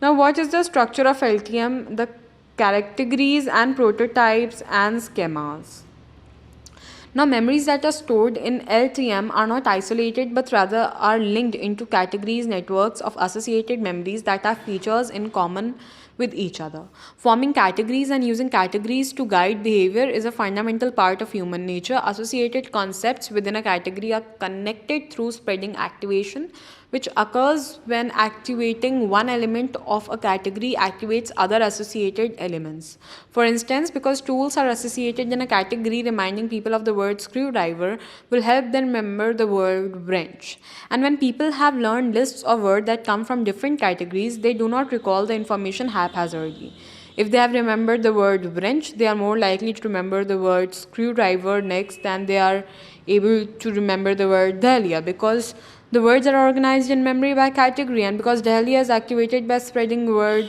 Now, what is the structure of LTM? The categories and prototypes and schemas. Now, memories that are stored in LTM are not isolated but rather are linked into categories, networks of associated memories that have features in common with each other. Forming categories and using categories to guide behavior is a fundamental part of human nature. Associated concepts within a category are connected through spreading activation, which occurs when activating one element of a category activates other associated elements. For instance, because tools are associated in a category, reminding people of the word screwdriver will help them remember the word wrench. And when people have learned lists of words that come from different categories, they do not recall the information haphazardly. If they have remembered the word wrench, they are more likely to remember the word screwdriver next than they are able to remember the word dahlia, because the words are organized in memory by category, and because dahlia is activated by spreading word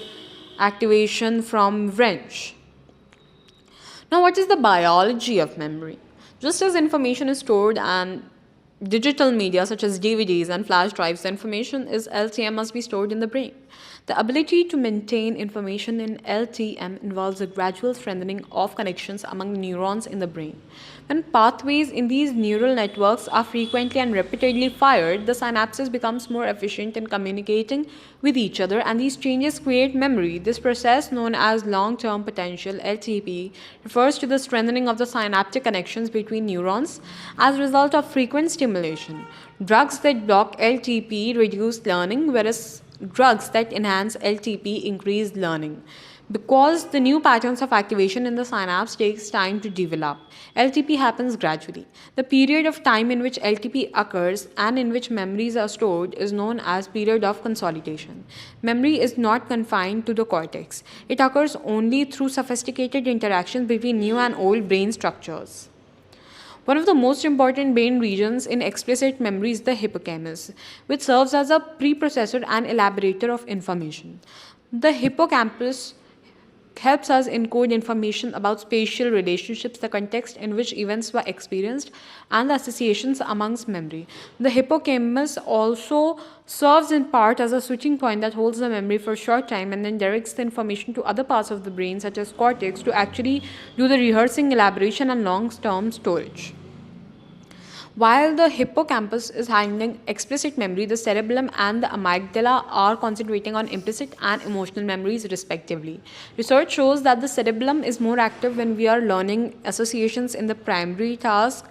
activation from wrench. Now, what is the biology of memory? Just as information is stored and digital media such as DVDs and flash drives, the information is LTM must be stored in the brain. The ability to maintain information in LTM involves a gradual strengthening of connections among neurons in the brain. When pathways in these neural networks are frequently and repeatedly fired, the synapses becomes more efficient in communicating with each other, and these changes create memory. This process, known as long-term potential (LTP), refers to the strengthening of the synaptic connections between neurons as a result of frequent stimulation. Drugs that block LTP reduce learning, whereas drugs that enhance LTP increase learning. Because the new patterns of activation in the synapse takes time to develop, LTP happens gradually. The period of time in which LTP occurs and in which memories are stored is known as period of consolidation. Memory is not confined to the cortex. It occurs only through sophisticated interactions between new and old brain structures. One of the most important brain regions in explicit memory is the hippocampus, which serves as a preprocessor and elaborator of information. The hippocampus helps us encode information about spatial relationships, the context in which events were experienced, and the associations amongst memory. The hippocampus also serves in part as a switching point that holds the memory for a short time and then directs the information to other parts of the brain, such as cortex, to actually do the rehearsing, elaboration, and long-term storage. While the hippocampus is handling explicit memory, the cerebellum and the amygdala are concentrating on implicit and emotional memories, respectively. Research shows that the cerebellum is more active when we are learning associations in the priming task,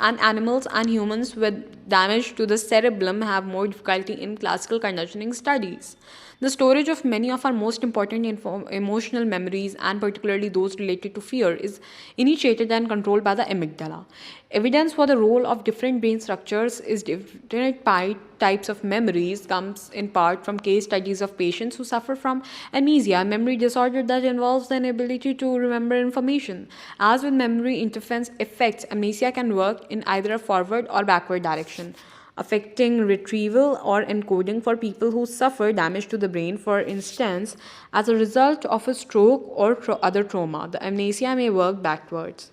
and animals and humans with damage to the cerebellum have more difficulty in classical conditioning studies. The storage of many of our most important emotional memories, and particularly those related to fear, is initiated and controlled by the amygdala. Evidence for the role of different brain structures is different types of memories comes in part from case studies of patients who suffer from amnesia, a memory disorder that involves the inability to remember information. As with memory interference effects, amnesia can work in either a forward or backward direction, affecting retrieval or encoding for people who suffer damage to the brain, for instance, as a result of a stroke or other trauma. The amnesia may work backwards.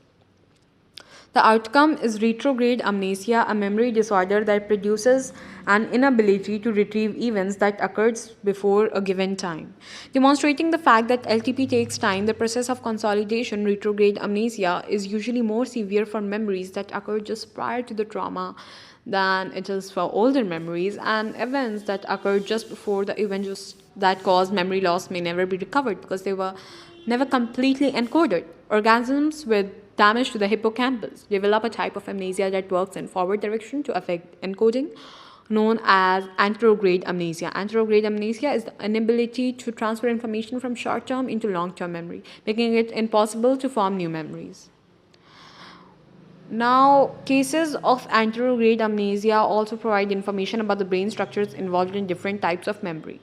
The outcome is retrograde amnesia, a memory disorder that produces an inability to retrieve events that occurred before a given time. Demonstrating the fact that LTP takes time, the process of consolidation, retrograde amnesia, is usually more severe for memories that occurred just prior to the trauma than it is for older memories, and events that occurred just before the event that caused memory loss may never be recovered because they were never completely encoded. Organisms with damage to the hippocampus develop a type of amnesia that works in forward direction to affect encoding, known as anterograde amnesia. Anterograde amnesia is the inability to transfer information from short-term into long-term memory, making it impossible to form new memories. Now, cases of anterograde amnesia also provide information about the brain structures involved in different types of memory.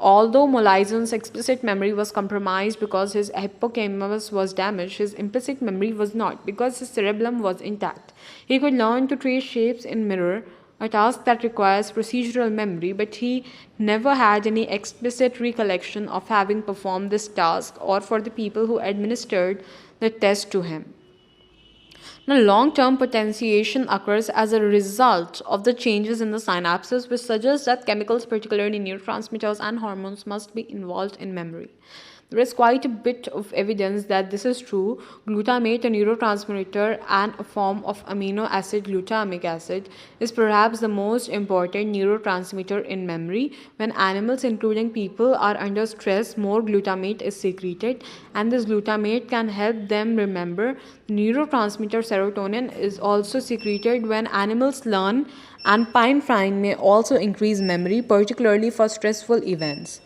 Although Molaison's explicit memory was compromised because his hippocampus was damaged, his implicit memory was not, because his cerebellum was intact. He could learn to trace shapes in mirror, a task that requires procedural memory, but he never had any explicit recollection of having performed this task or for the people who administered the test to him. Now, long term potentiation occurs as a result of the changes in the synapses, which suggests that chemicals, particularly neurotransmitters and hormones, must be involved in memory. There is quite a bit of evidence that this is true. Glutamate, a neurotransmitter and a form of amino acid glutamic acid, is perhaps the most important neurotransmitter in memory. When animals, including people, are under stress, more glutamate is secreted, and this glutamate can help them remember. Neurotransmitter serotonin is also secreted when animals learn, and pinephrine may also increase memory, particularly for stressful events.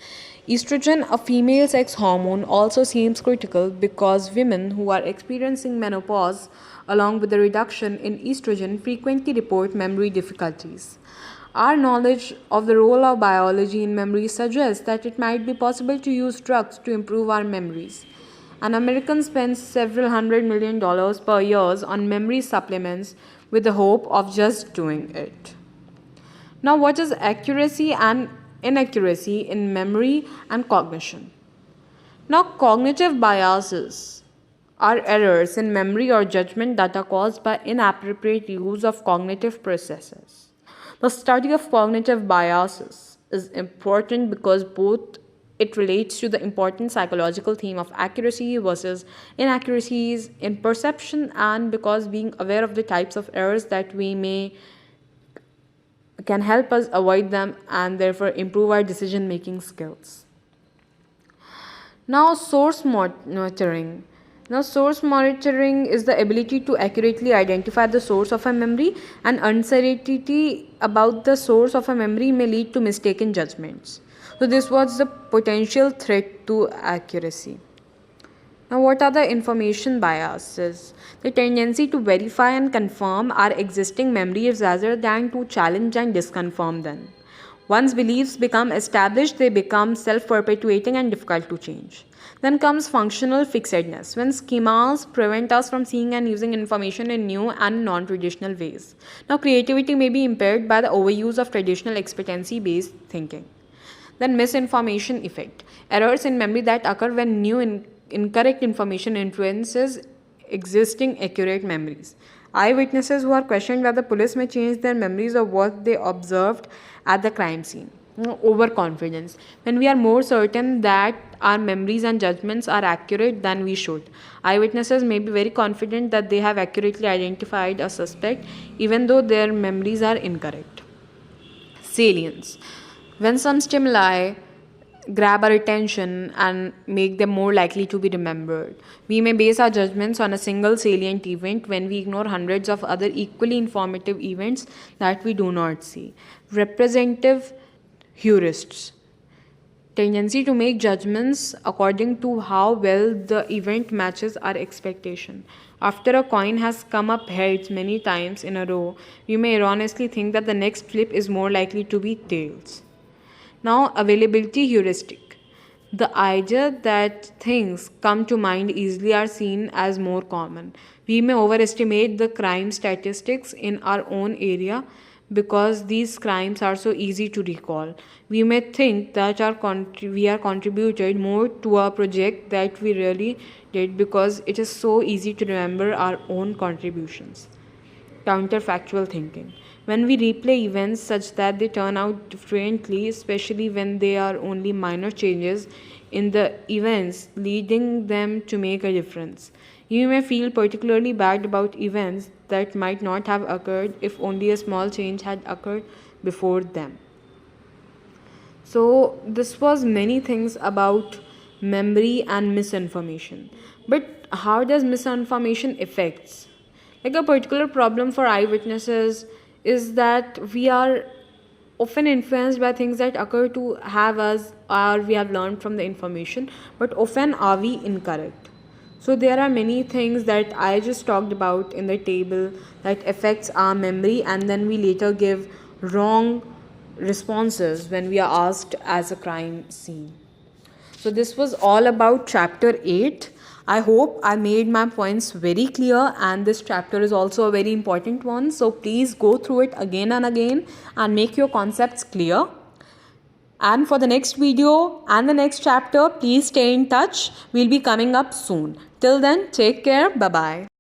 Estrogen, a female sex hormone, also seems critical because women who are experiencing menopause, along with the reduction in estrogen, frequently report memory difficulties. Our knowledge of the role of biology in memory suggests that it might be possible to use drugs to improve our memories. An American spends several $100 million per year on memory supplements with the hope of just doing it. Now, what is accuracy and inaccuracy in memory and cognition? Now, cognitive biases are errors in memory or judgment that are caused by inappropriate use of cognitive processes. The study of cognitive biases is important because both it relates to the important psychological theme of accuracy versus inaccuracies in perception, and because being aware of the types of errors that we may can help us avoid them and therefore improve our decision making skills. Now, source monitoring. Now, source monitoring is the ability to accurately identify the source of a memory, and uncertainty about the source of a memory may lead to mistaken judgments. So, this was the potential threat to accuracy. Now, what are the information biases? The tendency to verify and confirm our existing memories rather than to challenge and disconfirm them. Once beliefs become established, they become self-perpetuating and difficult to change. Then comes functional fixedness, when schemas prevent us from seeing and using information in new and non-traditional ways. Now, creativity may be impaired by the overuse of traditional expectancy-based thinking. Then misinformation effect, errors in memory that occur when new incorrect information influences existing accurate memories. Eyewitnesses who are questioned by the police may change their memories of what they observed at the crime scene. Overconfidence, when we are more certain that our memories and judgments are accurate than we should. Eyewitnesses may be very confident that they have accurately identified a suspect even though their memories are incorrect. Salience, when some stimuli grab our attention and make them more likely to be remembered. We may base our judgments on a single salient event when we ignore hundreds of other equally informative events that we do not see. Representative heuristics, tendency to make judgments according to how well the event matches our expectation. After a coin has come up heads many times in a row, we may erroneously think that the next flip is more likely to be tails. Now, availability heuristic. The idea that things come to mind easily are seen as more common. We may overestimate the crime statistics in our own area because these crimes are so easy to recall. We may think that we are contributed more to a project that we really did because it is so easy to remember our own contributions. Counterfactual thinking, when we replay events such that they turn out differently, especially when they are only minor changes in the events leading them to make a difference. You may feel particularly bad about events that might not have occurred if only a small change had occurred before them. So, this was many things about memory and misinformation. But how does misinformation affects? Like, a particular problem for eyewitnesses is that we are often influenced by things that occur to have us or we have learned from the information, but often are we incorrect. So there are many things that I just talked about in the table that affects our memory, and then we later give wrong responses when we are asked as a crime scene. So this was all about chapter 8. I hope I made my points very clear, and this chapter is also a very important one. So please go through it again and again and make your concepts clear. And for the next video and the next chapter, please stay in touch. We'll be coming up soon. Till then, take care. Bye-bye.